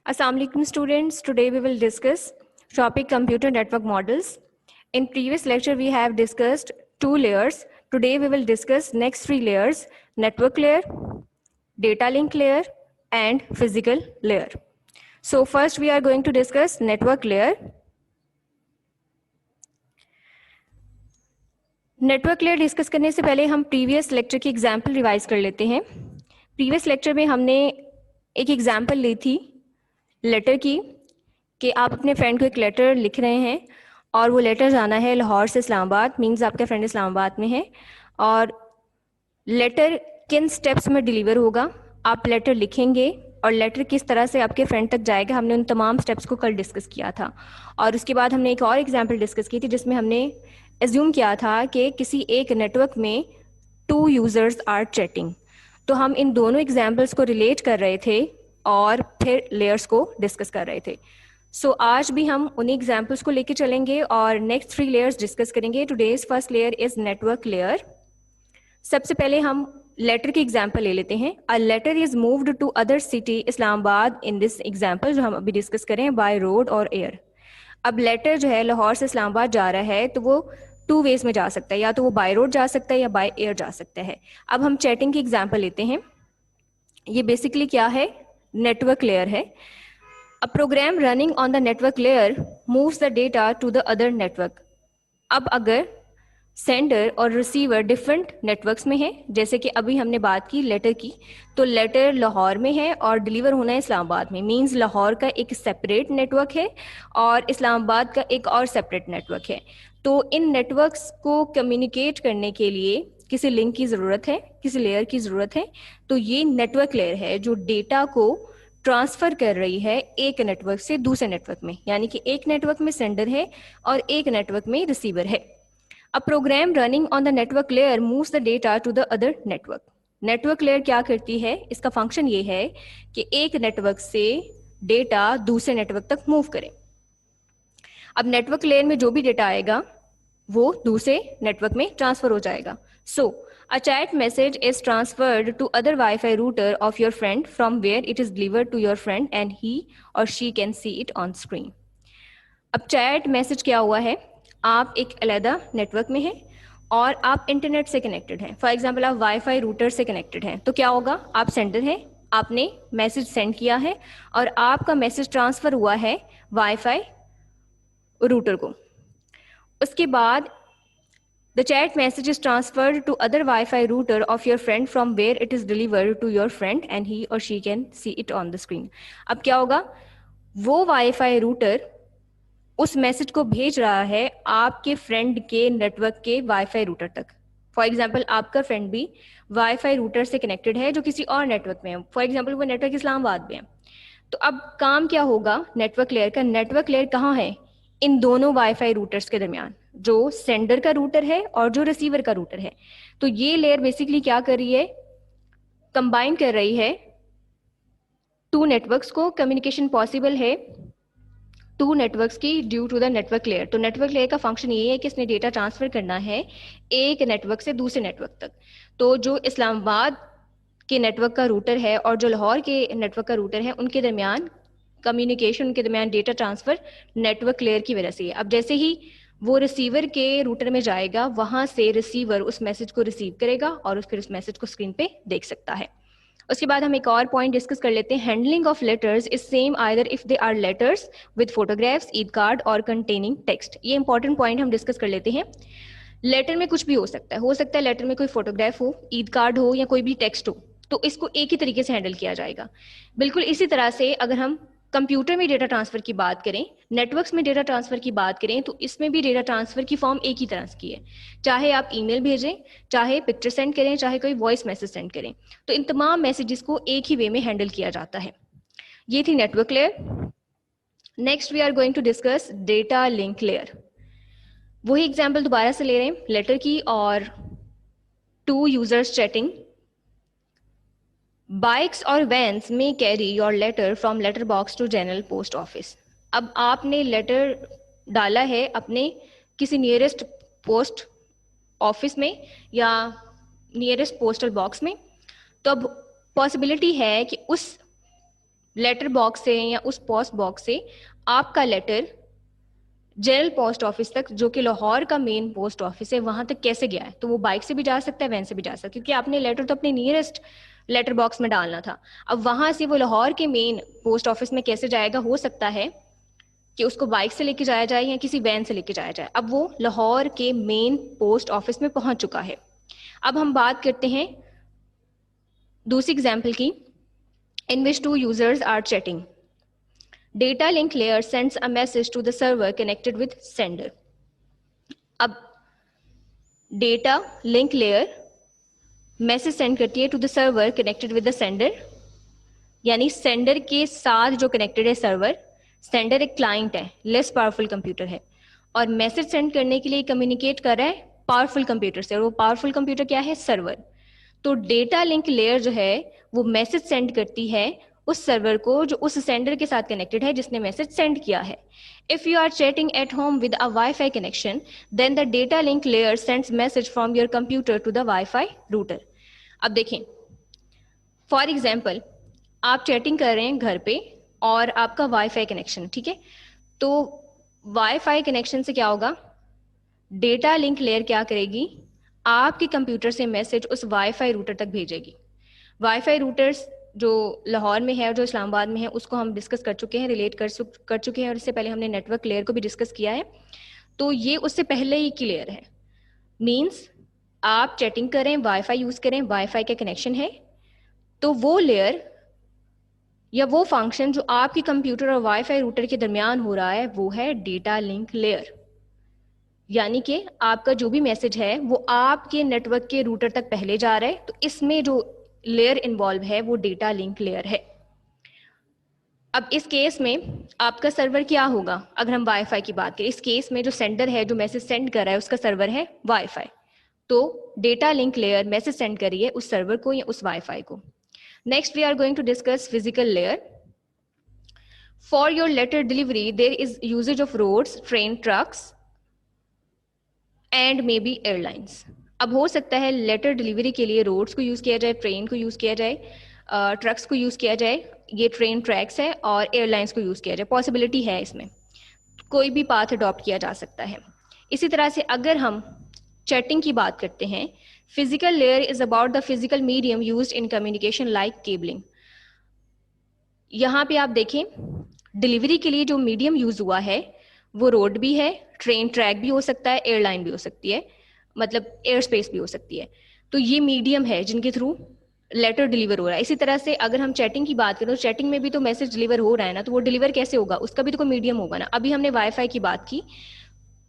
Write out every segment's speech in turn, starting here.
Assalamu alaikum students. Today we will discuss topic computer network models. In previous lecture we have discussed two layers. Today we will discuss next three layers: network layer, data link layer and physical layer. So first we are going to discuss network layer. Network layer discuss करने से पहले हम previous lecture की example revise कर लेते हैं. Previous lecture में हमने एक एग्जाम्पल ली थी लेटर की कि आप अपने फ्रेंड को एक लेटर लिख रहे हैं और वो लेटर जाना है लाहौर से इस्लामाबाद, मीन्स आपका फ्रेंड इस्लामाबाद में है और लेटर किन स्टेप्स में डिलीवर होगा, आप लेटर लिखेंगे और लेटर किस तरह से आपके फ्रेंड तक जाएगा. हमने उन तमाम स्टेप्स को कल डिस्कस किया था. और उसके बाद हमने एक और एग्जाम्पल डिस्कस की थी जिसमें हमने एज्यूम किया था कि किसी एक नेटवर्क में 2 यूज़र्स आर चैटिंग. तो हम इन दोनों एग्जाम्पल्स को रिलेट कर रहे थे और फिर लेयर्स को डिस्कस कर रहे थे. सो आज भी हम उन्हीं एग्जाम्पल्स को लेके चलेंगे और नेक्स्ट 3 लेयर्स डिस्कस करेंगे. Today's first layer is network layer. सबसे पहले हम लेटर की एग्जाम्पल ले लेते हैं. A letter is moved to other city Islamabad in this example जो हम अभी डिस्कस करें बाय रोड और एयर. अब लेटर जो है लाहौर से इस्लामाबाद जा रहा है तो वो 2 वेज में जा सकता है, या तो वो बाय रोड जा सकता है या बाय एयर जा सकता है. अब हम चैटिंग की एग्जाम्पल लेते हैं. ये बेसिकली क्या है, नेटवर्क लेयर है. A program running on the network layer moves the data to the other network. अब अगर सेंडर और रिसीवर डिफरेंट नेटवर्क्स में है, जैसे कि अभी हमने बात की लेटर की, तो लेटर लाहौर में है और डिलीवर होना है इस्लामाबाद में, मींस लाहौर का एक सेपरेट नेटवर्क है और इस्लामाबाद का एक और सेपरेट नेटवर्क है. तो इन नेटवर्क्स को कम्युनिकेट करने के लिए किसी लिंक की ज़रूरत है, किसी लेयर की ज़रूरत है. तो ये नेटवर्क लेयर है जो डेटा को ट्रांसफ़र कर रही है एक नेटवर्क से दूसरे नेटवर्क में, यानी कि एक नेटवर्क में सेंडर है और एक नेटवर्क में रिसीवर है. A program running on the network layer moves the data to the other network. Network layer क्या करती है, इसका फंक्शन ये है कि एक नेटवर्क से डेटा दूसरे नेटवर्क तक मूव करे. अब नेटवर्क लेयर में जो भी डेटा आएगा वो दूसरे नेटवर्क में ट्रांसफर हो जाएगा. सो a chat message is transferred to other Wi-Fi router of your friend from where it is delivered to your friend and he or she can see it on screen. अब chat message क्या हुआ है, आप एक अलग network में हैं और आप इंटरनेट से कनेक्टेड हैं. फॉर एग्जांपल आप वाईफाई रूटर से कनेक्टेड हैं, तो क्या होगा, आप सेंडर हैं, आपने मैसेज सेंड किया है और आपका मैसेज ट्रांसफ़र हुआ है वाईफाई रूटर को. उसके बाद the chat message is transferred to other WiFi router of your friend from where it is delivered to your friend and he और she can see it on the screen. अब क्या होगा, वो wifi router उस message को भेज रहा है आपके फ्रेंड के नेटवर्क के वाईफाई रूटर तक. फॉर एग्जांपल आपका फ्रेंड भी वाईफाई रूटर से कनेक्टेड है जो किसी और नेटवर्क में है. फॉर एग्जांपल वो नेटवर्क इस्लामाबाद में है. तो अब काम क्या होगा नेटवर्क लेयर का, नेटवर्क लेयर कहाँ है, इन दोनों वाईफाई रूटर्स के दरमियान, जो सेंडर का रूटर है और जो रिसीवर का रूटर है. तो ये लेयर बेसिकली क्या कर रही है, कंबाइन कर रही है 2 नेटवर्क्स को. कम्युनिकेशन पॉसिबल है 2 नेटवर्क्स की due to the network layer. तो नेटवर्क लेयर का फंक्शन ये है कि इसने डेटा ट्रांसफर करना है एक नेटवर्क से दूसरे नेटवर्क तक. तो जो इस्लामाबाद के नेटवर्क का रूटर है और जो लाहौर के नेटवर्क का रूटर है, उनके दरमियान कम्युनिकेशन, उनके दरमियान डेटा ट्रांसफर नेटवर्क लेयर की वजह से है. अब जैसे ही वो रिसीवर के रूटर में जाएगा, वहां से रिसीवर उस मैसेज को रिसीव करेगा और फिर उस मैसेज को स्क्रीन पे देख सकता है. उसके बाद हम एक और पॉइंट डिस्कस कर लेते हैं. Handling of letters is same either if they are letters with photographs, Eid card और कंटेनिंग टेक्स्ट. ये इंपॉर्टेंट पॉइंट हम डिस्कस कर लेते हैं. लेटर में कुछ भी हो सकता है लेटर में कोई फोटोग्राफ हो, ईद कार्ड हो या कोई भी टेक्स्ट हो, तो इसको एक ही तरीके से हैंडल किया जाएगा. बिल्कुल इसी तरह से अगर हम कंप्यूटर में डेटा ट्रांसफर की बात करें, नेटवर्क्स में डेटा ट्रांसफर की बात करें, तो इसमें भी डेटा ट्रांसफर की फॉर्म एक ही तरह की है. चाहे आप ईमेल भेजें, चाहे पिक्चर सेंड करें, चाहे कोई वॉइस मैसेज सेंड करें, तो इन तमाम मैसेजेस को एक ही वे में हैंडल किया जाता है. ये थी network layer. Next we are going to discuss data link layer. वही एग्जाम्पल दोबारा से ले रहे हैं लेटर की और 2 यूजर्स चैटिंग. बाइक्स और वैन्स में carry your letter from letter box to general post office. अब आपने लेटर डाला है अपने किसी नियरेस्ट पोस्ट ऑफिस में या नियरेस्ट पोस्टल बॉक्स में, तो अब पॉसिबिलिटी है कि उस लेटर बॉक्स से या उस पोस्ट बॉक्स से आपका लेटर जनरल पोस्ट ऑफिस तक, जो कि लाहौर का मेन पोस्ट ऑफिस है, वहां तक कैसे गया है? तो वो बाइक से भी जा सकता है, वैन से भी जा सकता है, क्योंकि आपने लेटर तो अपने नियरेस्ट लेटर बॉक्स में डालना था। अब वहां से वो लाहौर के मेन पोस्ट ऑफिस में कैसे जाएगा? हो सकता है कि उसको बाइक से लेके जाया जाए या किसी वैन से लेके जाया जाए। अब वो लाहौर के मेन पोस्ट ऑफिस में पहुंच चुका है। अब हम बात करते हैं दूसरी एग्जाम्पल की, in which two users are chatting. Data link layer sends a message to the server connected with sender. अब data link layer message send करती है to the server connected with the sender, यानी sender के साथ जो connected है server. Sender एक client है, लेस पावरफुल कंप्यूटर है, और मैसेज सेंड करने के लिए कम्युनिकेट कर रहा है पावरफुल कंप्यूटर से, और वो पावरफुल कंप्यूटर क्या है? सर्वर। तो डेटा लिंक लेयर जो है वो मैसेज सेंड करती है उस सर्वर को जो उस सेंडर के साथ कनेक्टेड है जिसने मैसेज सेंड किया है। If you are chatting at home with a WiFi connection, then the data link layer sends message from your computer to the WiFi router. अब देखें, फॉर एग्जाम्पल आप चैटिंग कर रहे हैं घर पे और आपका वाईफाई कनेक्शन, ठीक है? तो वाईफाई कनेक्शन से क्या होगा? डेटा लिंक लेयर क्या करेगी? आपके कंप्यूटर से मैसेज उस वाईफाई रूटर तक भेजेगी। वाईफाई रूटर्स जो लाहौर में है और जो इस्लामाबाद में है उसको हम डिस्कस कर चुके हैं, रिलेट कर चुके हैं, और इससे पहले हमने नेटवर्क लेयर को भी डिस्कस किया है। तो ये उससे पहले ही की लेयर है। मीन्स आप चैटिंग करें, वाईफाई यूज करें, वाईफाई का कनेक्शन है, तो वो लेयर या वो फंक्शन जो आपके कंप्यूटर और वाईफाई रूटर के दरमियान हो रहा है वो है डेटा लिंक लेयर। यानी कि आपका जो भी मैसेज है वो आपके नेटवर्क के रूटर तक पहले जा रहा है, तो इसमें जो लेयर इन्वॉल्व है वो डेटा लिंक लेयर है। अब इस केस में आपका सर्वर क्या होगा? अगर हम वाईफाई की बात करें, इस केस में जो सेंडर है, जो मैसेज सेंड कर रहा है, उसका सर्वर है वाईफाई। तो data link layer message send करिए उस सर्वर को या उस वाईफाई को। Next we are going to discuss physical layer. For your letter delivery there is usages of roads, train, trucks and may be airlines. अब हो सकता है लेटर डिलीवरी के लिए रोड्स को यूज़ किया जाए, ट्रेन को यूज़ किया जाए, ट्रक्स को यूज़ किया जाए, ये ट्रेन ट्रैक्स है, और एयरलाइंस को यूज़ किया जाए। पॉसिबिलिटी है, इसमें कोई भी पाथ अडॉप्ट किया जा सकता है। इसी तरह से अगर हम चैटिंग की बात करते हैं, physical layer is about the physical medium used in communication like cabling. यहाँ पे आप देखें, डिलीवरी के लिए जो मीडियम यूज हुआ है वो रोड भी है, ट्रेन ट्रैक भी हो सकता है, एयरलाइन भी हो सकती है, मतलब एयर स्पेस भी हो सकती है। तो ये मीडियम है जिनके थ्रू लेटर डिलीवर हो रहा है। इसी तरह से अगर हम चैटिंग की बात करें तो चैटिंग में भी तो मैसेज डिलीवर हो रहा है ना, तो वो डिलीवर कैसे होगा? उसका भी तो कोई मीडियम होगा ना। अभी हमने वाईफाई की बात की,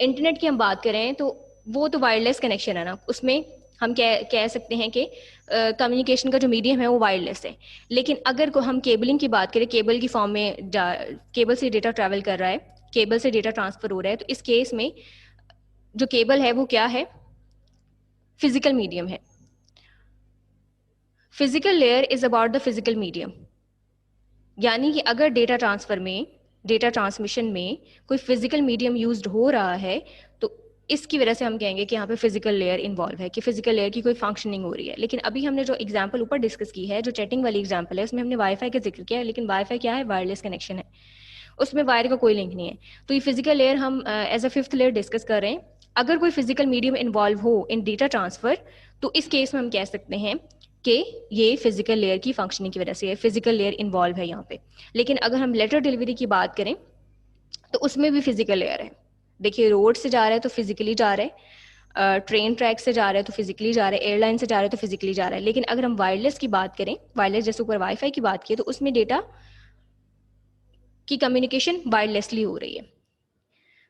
इंटरनेट की हम बात करें तो वो तो वायरलेस कनेक्शन है ना, उसमें हम कह सकते हैं कि कम्युनिकेशन का जो मीडियम है वो वायरलेस है। लेकिन अगर को हम केबलिंग की बात करें, केबल की फॉर्म में केबल से डेटा ट्रैवल कर रहा है, केबल से डेटा ट्रांसफर हो रहा है, तो इस केस में जो केबल है वो क्या है? फिजिकल मीडियम है। Physical layer is about the physical medium, यानी कि अगर डेटा ट्रांसफर में, डेटा ट्रांसमिशन में कोई फिजिकल मीडियम यूज्ड हो रहा है तो इसकी वजह से हम कहेंगे कि यहाँ पे फिजिकल लेयर इन्वॉल्व है, कि फिजिकल लेयर की कोई फंक्शनिंग हो रही है। लेकिन अभी हमने जो एग्जांपल ऊपर डिस्कस की है, जो चैटिंग वाली एग्जांपल है, उसमें हमने वाईफाई का जिक्र किया है, लेकिन वाईफाई क्या है? वायरलेस कनेक्शन है, उसमें वायर का कोई लिंक नहीं है। तो ये फिजिकल लेयर हम as a fifth layer discuss कर रहे हैं। अगर कोई फिजिकल मीडियम इन्वॉल्व हो इन डेटा ट्रांसफर तो इस केस में हम कह सकते हैं कि ये फिजिकल लेयर की फंक्शनिंग की वजह से है, फिजिकल लेयर इन्वॉल्व है यहाँ पे। लेकिन अगर हम लेटर डिलीवरी की बात करें तो उसमें भी फिजिकल लेयर है। देखिए, रोड से जा रहा है तो फिजिकली जा रहा है, ट्रेन ट्रैक से जा रहा है तो फिजिकली जा रहा है, एयरलाइन से जा रहा है तो फिजिकली जा रहा है। लेकिन अगर हम वायरलेस की बात करें, वायरलेस जैसे ऊपर वाईफाई की बात की, तो उसमें डेटा की कम्युनिकेशन वायरलेसली हो रही है।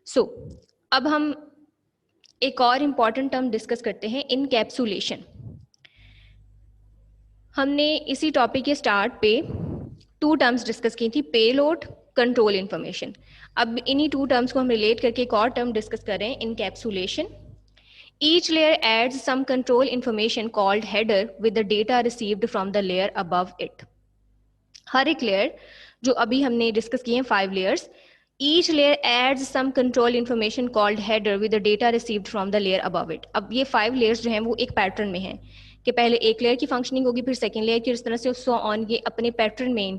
सो अब हम एक और इम्पॉर्टेंट टर्म डिस्कस करते हैं, इनकैप्सुलेशन। हमने इसी टॉपिक के स्टार्ट पे 2 टर्म्स डिस्कस की थी, पेलोड, कंट्रोल इन्फॉर्मेशन। अब इन्हीं 2 टर्म्स को हम रिलेट करके एक और टर्म डिस्कस कर रहे हैं, encapsulation. Each layer adds some control information called header with the data received from the layer above it. हर एक लेयर जो अभी हमने डिस्कस किए हैं 5 layers, each layer adds some control information called header with the data received from the layer above it. अब ये 5 layers जो हैं वो एक पैटर्न में हैं कि पहले एक लेयर की फंक्शनिंग होगी, फिर सेकंड लेयर की, इस तरह से सो ऑन, ये अपने पैटर्न में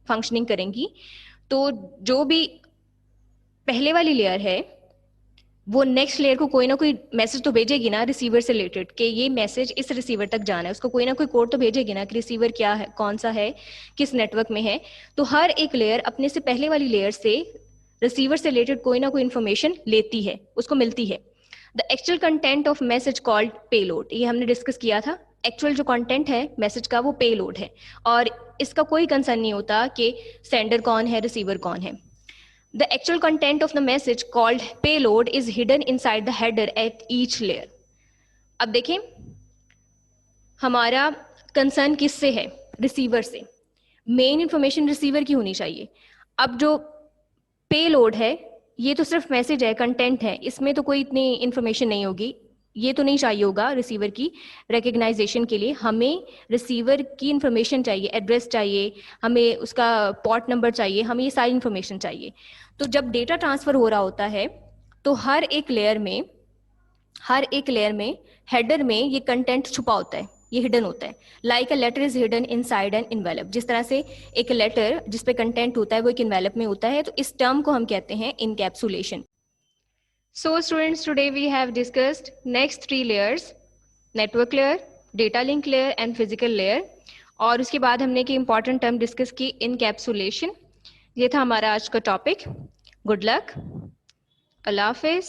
फंक्शनिंग करेंगी। तो जो भी पहले वाली लेयर है वो नेक्स्ट लेयर को कोई ना कोई मैसेज तो भेजेगी ना रिसीवर से रिलेटेड, कि ये मैसेज इस रिसीवर तक जाना है, उसको कोई ना कोई कोड तो भेजेगी ना कि रिसीवर क्या है, कौन सा है, किस नेटवर्क में है। तो हर एक लेयर अपने से पहले वाली लेयर से रिसीवर से रिलेटेड कोई ना कोई इंफॉर्मेशन लेती है, उसको मिलती है। The actual content of message called payload, ये हमने डिस्कस किया था। एक्चुअल जो कंटेंट है मैसेज का वो पेलोड है, और इसका कोई कंसर्न नहीं होता कि सेंडर कौन है, रिसीवर कौन है। The actual content of the message called payload is hidden inside the header at each layer. अब देखें हमारा कंसर्न किससे है, रिसीवर से। मेन इंफॉर्मेशन रिसीवर की होनी चाहिए। अब जो पेलोड है ये तो सिर्फ मैसेज है, कंटेंट है, इसमें तो कोई इतनी इंफॉर्मेशन नहीं होगी, ये तो नहीं चाहिए होगा रिसीवर की रिकग्नाइजेशन के लिए। हमें रिसीवर की इंफॉर्मेशन चाहिए, एड्रेस चाहिए, हमें उसका पोर्ट नंबर चाहिए, हमें ये सारी इंफॉर्मेशन चाहिए। तो जब डेटा ट्रांसफर हो रहा होता है तो हर एक लेयर में हेडर में ये कंटेंट छुपा होता है, ये हिडन होता है। Like a letter is hidden inside an envelope, जिस तरह से एक लेटर जिस पे कंटेंट होता है वो एक इन्वेलप में होता है, तो इस टर्म को हम कहते हैं encapsulation. So students, today we have discussed next 3 layers, network layer, data link layer and physical layer. और उसके बाद हमने एक इंपॉर्टेंट टर्म डिस्कस की, इनकैप्सुलेशन। ये था हमारा आज का टॉपिक। गुड लक, अल्लाह हाफिज।